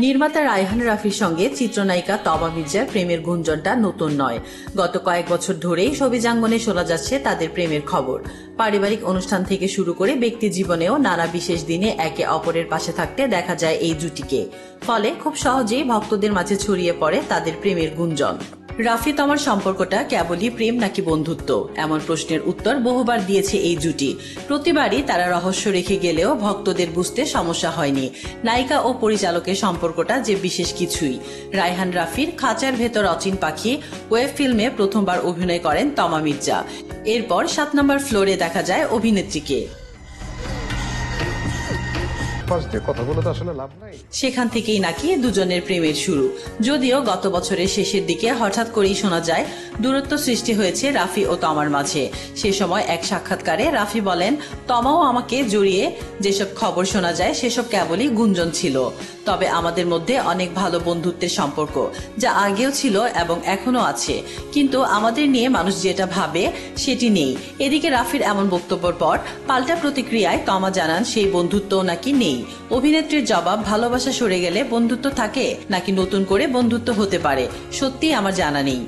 নির্মাতা রায়হান রাফির সঙ্গে চিত্রনায়িকা তমা মির্জার প্রেমের গুঞ্জনটা নতুন নয়। গত কয়েক বছর ধরেই ছবিজাঙ্গনে শোনা যাচ্ছে তাদের প্রেমের খবর। পারিবারিক অনুষ্ঠান থেকে শুরু করে ব্যক্তি জীবনেও নানা বিশেষ দিনে একে অপরের পাশে থাকতে দেখা যায় এই জুটিকে। ফলে খুব সহজেই ভক্তদের মাঝে ছড়িয়ে পড়ে তাদের প্রেমের গুঞ্জন। রাফি তমার সম্পর্কটা কেবলই প্রেম নাকি বন্ধুত্ব, এমন প্রশ্নের উত্তর বহুবার দিয়েছে এই জুটি। প্রতিবারই তারা রহস্য রেখে গেলেও ভক্তদের বুঝতে সমস্যা হয়নি নায়িকা ও পরিচালকের সম্পর্কটা যে বিশেষ কিছুই। রায়হান রাফির খাঁচার ভেতর অচিন পাখি ওয়েব ফিল্মে প্রথমবার অভিনয় করেন তমা মির্জা। এরপর 7 নম্বর ফ্লোরে দেখা যায় অভিনেত্রীকে। সেখান থেকেই নাকি দুজনের প্রেমের শুরু। যদিও গত বছরের শেষের দিকে হঠাৎ করেই শোনা যায় দূরত্ব সৃষ্টি হয়েছে রাফি ও তমার মাঝে। সে সময় এক সাক্ষাৎকারে রাফি বলেন, তমাও আমাকে জড়িয়ে যেসব খবর শোনা যায় সেসব কেবলই গুঞ্জন ছিল। তবে আমাদের মধ্যে অনেক ভালো বন্ধুত্বের সম্পর্ক, যা আগেও ছিল এবং এখনো আছে, কিন্তু আমাদের নিয়ে মানুষ যেটা ভাবে সেটি নেই। এদিকে রাফির এমন বক্তব্যের পর পাল্টা প্রতিক্রিয়ায় তমা জানান সেই বন্ধুত্ব নাকি নেই। অভিনেত্রীর জবাব, ভালোবাসা সরে গেলে বন্ধুত্ব থাকে নাকি নতুন করে বন্ধুত্ব হতে পারে সত্যি আমার জানা নেই।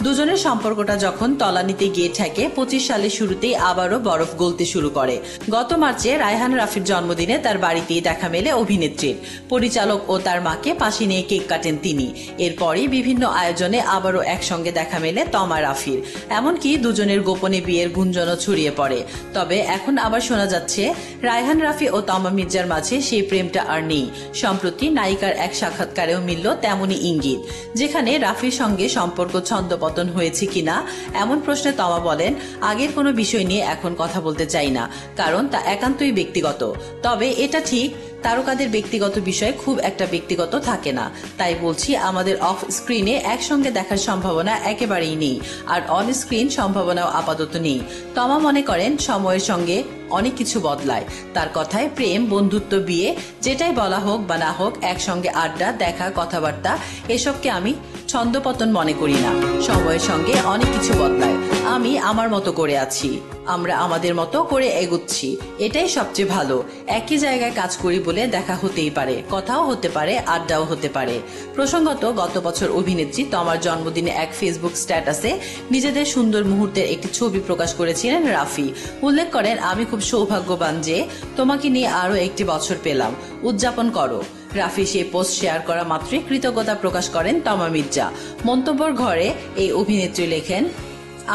দুজনের সম্পর্কটা যখন তলানিতে গিয়ে ঠেকে 25 সালের শুরুতেই আবারও বরফ গলতে শুরু করে। গত মার্চে রায়হান রাফির জন্মদিনে তার বাড়িতেই দেখা মেলে অভিনেত্রীর। পরিচালক ও তার মাকে পাশে নিয়ে কেক কাটেন তিনি। এরপরই বিভিন্ন আয়োজনে আবারও একসঙ্গে দেখা মেলে তমা রাফির। এমনকি দুজনের গোপনে বিয়ের গুঞ্জনও ছড়িয়ে পড়ে। তবে এখন আবার শোনা যাচ্ছে রায়হান রাফি ও তমা মির্জার মাঝে সেই প্রেমটা আর নেই। সম্প্রতি নায়িকার এক সাক্ষাৎকারেও মিলল তেমনই ইঙ্গিত, যেখানে রাফির সঙ্গে সম্পর্ক ছন্দপতন হয়েছে কিনা এমন প্রশ্নে তমা বলেন, আগের কোনো বিষয় নিয়ে এখন কথা বলতে চাই না, কারণ তা একান্তই ব্যক্তিগত। তবে এটা ঠিক, তারকাদের ব্যক্তিগত বিষয় খুব একটা ব্যক্তিগত থাকে না। তাই বলছি, আমাদের অফ স্ক্রিনে একসঙ্গে দেখার সম্ভাবনা একেবারেই নেই, আর অন স্ক্রিন সম্ভাবনাও আপাতত নেই। তমা মনে করেন সময়ের সঙ্গে অনেক কিছু বদলায়। তার কথায় প্রেম, বন্ধুত্ব, বিয়ে যেটাই বলা হোক বা না হোক, একসঙ্গে আড্ডা, দেখা, কথাবার্তা এসবকে আমি ছন্দপতন মনে করি না। সময়ের সঙ্গে অনেক কিছু বদলায়। আমি আমার মতো করে আছি, আমরা আমাদের মতো করে এগুচ্ছি, এটাই সবচেয়ে ভালো। একই জায়গায় কাজ করি বলে দেখা হতেই পারে, কথাও হতে পারে, আড্ডাও হতে পারে। প্রসঙ্গত, গত বছর অভিনেত্রী তমার জন্মদিনে এক ফেসবুক স্ট্যাটাসে নিজেদের সুন্দর মুহূর্তের একটি ছবি প্রকাশ করেছিলেন রাফি। উল্লেখ করেন, আমি খুব সৌভাগ্যবান যে তোমাকে নিয়ে আরো একটি বছর পেলাম, উদযাপন করো। রাফি সেই পোস্ট শেয়ার করা মাত্রই কৃতজ্ঞতা প্রকাশ করেন তমা মির্জা। মন্তব্যের ঘরে এই অভিনেত্রী লেখেন,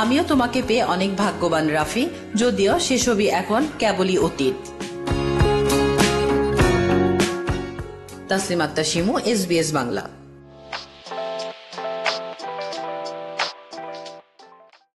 আমিও তোমাকে পেয়ে অনেক ভাগ্যবান রাফি, যদিও সে ছবি এখন কেবলই অতীত। তাসলিমা আক্তার শিমু, SBS বাংলা।